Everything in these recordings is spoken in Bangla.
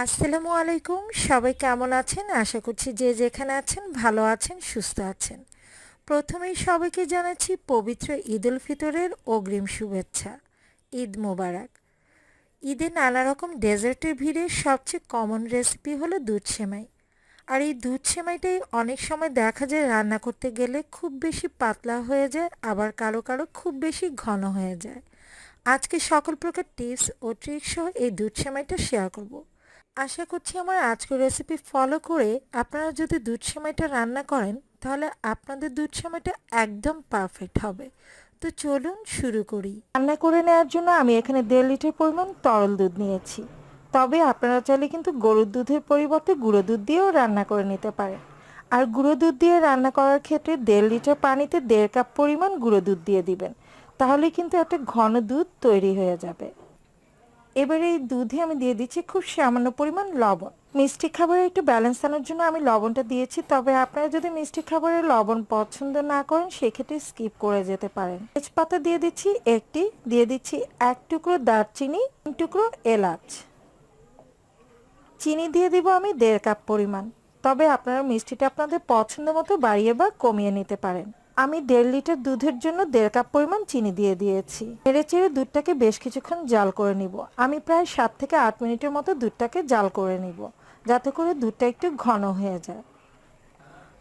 আসসালামু আলাইকুম। সবাই কেমন আছেন? আশা করছি যে যেখানে আছেন ভালো আছেন, সুস্থ আছেন। প্রথমেই সবাইকে জানাচ্ছি পবিত্র ঈদ উল ফিতরের অগ্রিম শুভেচ্ছা। ঈদ মোবারক। ঈদে নানা রকম ডেজার্টের ভিড়ে সবচেয়ে কমন রেসিপি হলো দুধ সেমাই। আর এই দুধ সেমাইটাই অনেক সময় দেখা যায় রান্না করতে গেলে খুব বেশি পাতলা হয়ে যায়, আবার কারো কারো খুব বেশি ঘন হয়ে যায়। আজকে সকল প্রকার টিপস ও ট্রিক্স সহ এই দুধ সেমাইটা শেয়ার করব। আশা করছি আমার আজকের রেসিপি ফলো করে আপনারা যদি দুধ সেমাইটা রান্না করেন তাহলে আপনাদের দুধ সেমাইটা একদম পারফেক্ট হবে। তো চলুন শুরু করি। রান্না করে নেওয়ার জন্য আমি এখানে 1.5 লিটার পরিমাণ তরল দুধ নিয়েছি। তবে আপনারা চাইলে কিন্তু গরুর দুধের পরিবর্তে গুঁড়ো দুধ দিয়েও রান্না করে নিতে পারেন। আর গুঁড়ো দুধ দিয়ে রান্না করার ক্ষেত্রে 1.5 লিটার পানিতে 1.5 কাপ পরিমাণ গুঁড়ো দুধ দিয়ে দিবেন। তাহলে কিন্তু একটা ঘন দুধ তৈরি হয়ে যাবে। এবারে এই দুধে আমি দিয়ে দিচ্ছি খুব সামান্য পরিমাণ লবণ। মিষ্টি খাবারে একটু ব্যালেন্স আনার জন্য আমি লবণটা দিয়েছি, তবে আপনারা যদি মিষ্টি খাবারে লবণ পছন্দ না করেন সেক্ষেত্রে স্কিপ করে যেতে পারেন। তেজপাতা দিয়ে দিচ্ছি একটি, দিয়ে দিচ্ছি 1 টুকরো দারচিনি, 3 টুকরো এলাচ। চিনি দিয়ে দিব আমি 1.5 কাপ পরিমাণ, তবে আপনারা মিষ্টিটা আপনাদের পছন্দ মতো বাড়িয়ে বা কমিয়ে নিতে পারেন। আমি 1.5 লিটার দুধের জন্য 1.5 কাপ পরিমাণ চিনি দিয়ে দিয়েছি। নেড়ে চেড়ে দুধটাকে বেশ কিছুক্ষণ জাল করে নিব। আমি প্রায় 7 থেকে 8 মিনিটের মতো দুধটাকে জাল করে নিব, যাতে করে দুধটা একটু ঘন হয়ে যায়।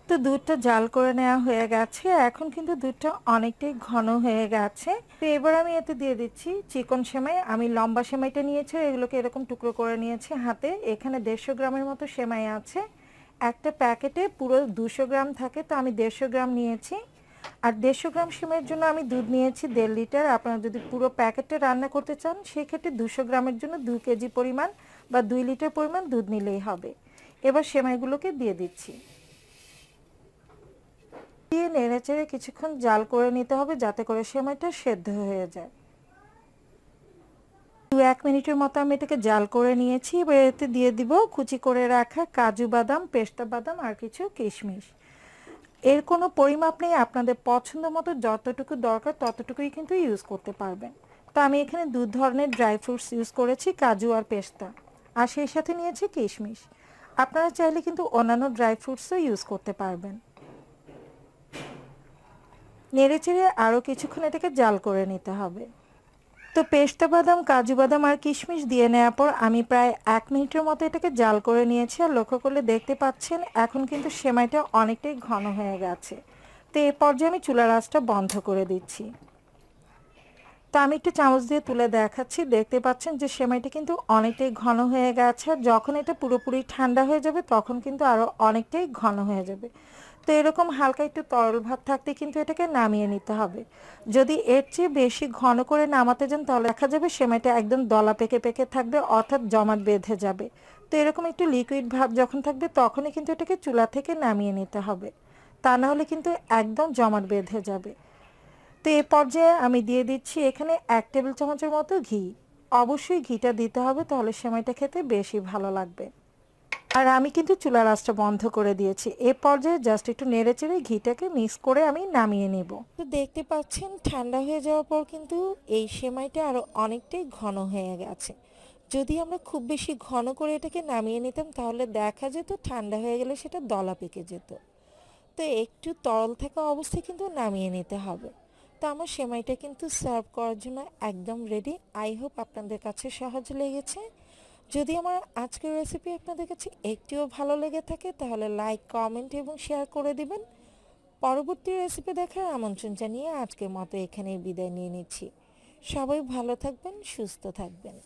তো দুধটা জাল করে নেওয়া হয়ে গেছে, এখন কিন্তু দুধটা অনেকটাই ঘন হয়ে গেছে। তো এবার আমি এতে দিয়ে দিচ্ছি চিকন সেমাই। আমি লম্বা সেমাইটা নিয়েছি, এগুলোকে এরকম টুকরো করে নিয়েছি হাতে। এখানে 150 গ্রামের মতো সেমাই আছে। একটা প্যাকেটে পুরো 200 গ্রাম থাকে, তো আমি 150 গ্রাম নিয়েছি। আর 150 গ্রাম সেমাইয়ের জন্য আমি দুধ নিয়েছি 1.5 লিটার। আপনারা যদি পুরো প্যাকেটটা রান্না করতে চান সেক্ষেত্রে 200 গ্রামের জন্য 2 কেজি পরিমাণ বা 2 লিটার পরিমাণ দুধ নিলেই হবে। এবার সেমাইগুলোকে দিয়ে দিচ্ছি, দিয়ে নেড়েচেড়ে কিছুক্ষণ জাল করে নিতে হবে যাতে করে সেমাইটা সেদ্ধ হয়ে যায়। 2-1 মিনিটের মতো আমি এটাকে জাল করে নিয়েছি। এবার এতে দিয়ে দিব কুচি করে রাখা কাজু বাদাম, পেস্তা বাদাম আর কিছু কিশমিশ। এর কোনো পরিমাপ নেই, আপনাদের পছন্দ মতো যতটুকু দরকার ততটুকুই কিন্তু ইউজ করতে পারবেন। তো আমি এখানে 2 ধরনের ড্রাই ফ্রুটস ইউজ করেছি, কাজু আর পেস্তা, আর সেই সাথে নিয়েছি কিশমিশ। আপনারা চাইলে কিন্তু অন্যান্য ড্রাই ফ্রুটসও ইউজ করতে পারবেন। নেড়েচেড়ে আরও কিছুক্ষণ এটাকে জাল করে নিতে হবে। তো পেস্তা বাদাম, কাজু বাদাম আর কিশমিশ দিয়ে নেওয়ার পর আমি প্রায় 1 মিনিটের মতো এটাকে জাল করে নিয়েছি। আর লক্ষ্য করলে দেখতে পাচ্ছেন এখন কিন্তু সেমাইটা অনেকটাই ঘন হয়ে গেছে। তো এই পর্যায়ে আমি চুলার আঁচটা বন্ধ করে দিচ্ছি। তো আমি একটু চামচ দিয়ে তুলে দেখাচ্ছি, দেখতে পাচ্ছেন যে সেমাইটা কিন্তু অনেকটাই ঘন হয়ে গেছে। যখন এটা পুরোপুরি ঠান্ডা হয়ে যাবে তখন কিন্তু আরও অনেকটাই ঘন হয়ে যাবে। তো এরকম হালকা একটু তরল ভাব থাকতে কিন্তু এটাকে নামিয়ে নিতে হবে। যদি এর চেয়ে বেশি ঘন করে নামাতে যান তাহলে দেখা যাবে সেমাইটা একদম দলা পেকে পেকে থাকবে, অর্থাৎ জমাট বেঁধে যাবে। তো এরকম একটু লিকুইড ভাব যখন থাকবে তখনই কিন্তু এটাকে চুলা থেকে নামিয়ে নিতে হবে, তা না হলে কিন্তু একদম জমাট বেঁধে যাবে। তো এ পর্যায়ে আমি দিয়ে দিচ্ছি এখানে 1 টেবিল চামচের মতো ঘি। অবশ্যই ঘিটা দিতে হবে, তাহলে সেমাইটা খেতে বেশি ভালো লাগবে। আর আমি কিন্তু চুলার আঁচটা বন্ধ করে দিয়েছি। এ পর্যায়ে জাস্ট একটু নেড়েচেড়ে ঘিটাকে মিক্স করে আমি নামিয়ে নেব। তো দেখতে পাচ্ছেন ঠান্ডা হয়ে যাওয়ার পর কিন্তু এই সেমাইটা আরও অনেকটাই ঘন হয়ে গেছে। যদি আমরা খুব বেশি ঘন করে এটাকে নামিয়ে নিতাম তাহলে দেখা যেত ঠান্ডা হয়ে গেলে সেটা দলা পেকে যেত। তো একটু তরল থাকা অবস্থায় কিন্তু নামিয়ে নিতে হবে। তো আমার সেমাইটা কিন্তু সার্ভ করার জন্য একদম রেডি। আই হোপ আপনাদের কাছে সহজ লেগেছে। যদি আমার আজকের রেসিপি আপনাদের কাছে একটুও ভালো লেগে থাকে তাহলে লাইক, কমেন্ট এবং শেয়ার করে দিবেন। পরবর্তী রেসিপি দেখার আমন্ত্রণ জানিয়ে আজকের মতো এখানেই বিদায় নিয়ে নিচ্ছি। সবাই ভালো থাকবেন, সুস্থ থাকবেন।